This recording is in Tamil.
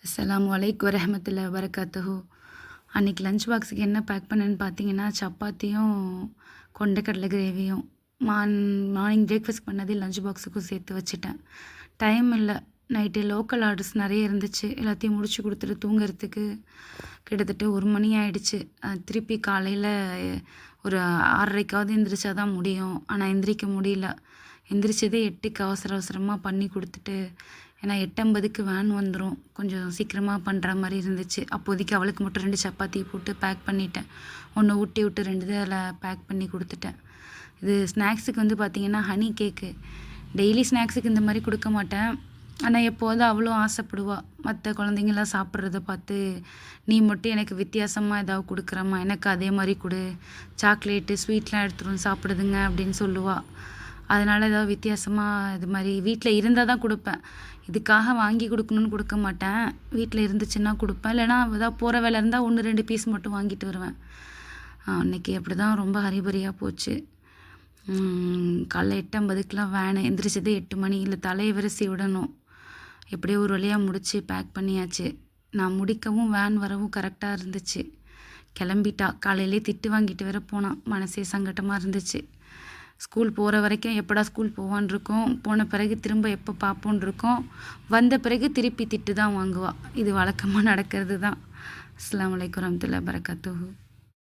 அஸ்ஸலாமு அலைக்கும் வரஹ்மத்துல்லாஹி வபரகாத்துஹு. அன்றைக்கி லஞ்ச் பாக்ஸுக்கு என்ன பேக் பண்ணேன்னு பார்த்தீங்கன்னா, சப்பாத்தியும் கொண்டக்கடலை கிரேவியும். மார்னிங் பிரேக்ஃபாஸ்ட் பண்ணதே லஞ்ச் பாக்ஸுக்கும் சேர்த்து வச்சுட்டேன். டைம் இல்லை. நைட்டு லோக்கல் ஆர்டர்ஸ் நிறைய இருந்துச்சு. எல்லாத்தையும் முடிச்சு கொடுத்துட்டு தூங்குறதுக்கு கிட்டத்தட்ட 1 மணி ஆயிடுச்சு. திருப்பி காலையில் ஒரு 6:30க்காவது எந்திரிச்சா தான் முடியும். ஆனால் எந்திரிக்க முடியல. எந்திரிச்சதே 8க்கு அவசர அவசரமாக பண்ணி கொடுத்துட்டு, ஏன்னா 8:50க்கு வேன் வந்துடும். கொஞ்சம் சீக்கிரமாக பண்ணுற மாதிரி இருந்துச்சு. அப்போதைக்கு அவளுக்கு மட்டும் 2 சப்பாத்தி போட்டு பேக் பண்ணிட்டேன். 1 ஊட்டி விட்டு 2 அதில் பேக் பண்ணி கொடுத்துட்டேன். இது ஸ்நாக்ஸுக்கு வந்து பார்த்திங்கன்னா ஹனி கேக்கு. டெய்லி ஸ்நாக்ஸுக்கு இந்த மாதிரி கொடுக்க மாட்டேன். ஆனால் எப்போது அவளும் ஆசைப்படுவா. மற்ற குழந்தைங்களாம் சாப்பிட்றத பார்த்து, நீ மட்டும் எனக்கு வித்தியாசமாக ஏதாவது கொடுக்குறம்மா, எனக்கு அதே மாதிரி கொடு, சாக்லேட்டு ஸ்வீட்லாம் எடுத்துகிட்டு வந்து சாப்பிடுதுங்க அப்படின்னு சொல்லுவாள். அதனால் ஏதாவது வித்தியாசமாக இது மாதிரி வீட்டில் இருந்தால் தான் கொடுப்பேன். இதுக்காக வாங்கி கொடுக்கணுன்னு கொடுக்க மாட்டேன். வீட்டில் இருந்துச்சுன்னா கொடுப்பேன். இல்லைனா ஏதாவது போகிற வேலை இருந்தால் 1-2 பீஸ் மட்டும் வாங்கிட்டு வருவேன். அன்றைக்கி அப்படி தான் ரொம்ப ஹரிபரியாக போச்சு. காலைல 8:50க்குலாம் வேனு. எந்திரிச்சதே 8 மணி. இல்லை தலையை விரசி விடணும். எப்படியோ ஒரு வழியாக முடித்து பேக் பண்ணியாச்சு. நான் முடிக்கவும் வேன் வரவும் கரெக்டாக இருந்துச்சு. கிளம்பிட்டா. காலையிலே திட்டு வாங்கிட்டு வேற போனான். மனசே சங்கட்டமாக இருந்துச்சு. ஸ்கூல் போகிற வரைக்கும் எப்படா ஸ்கூல் போவான்னு இருக்கும். போன பிறகு திரும்ப எப்போ பார்ப்போன்னு இருக்கும். வந்த பிறகு திருப்பி திட்டு தான் வாங்குவாள். இது வழக்கமாக நடக்கிறது தான். அஸ்ஸலாமு அலைக்கும் வரஹ்மத்துல்லாஹி வபரகாத்துஹு.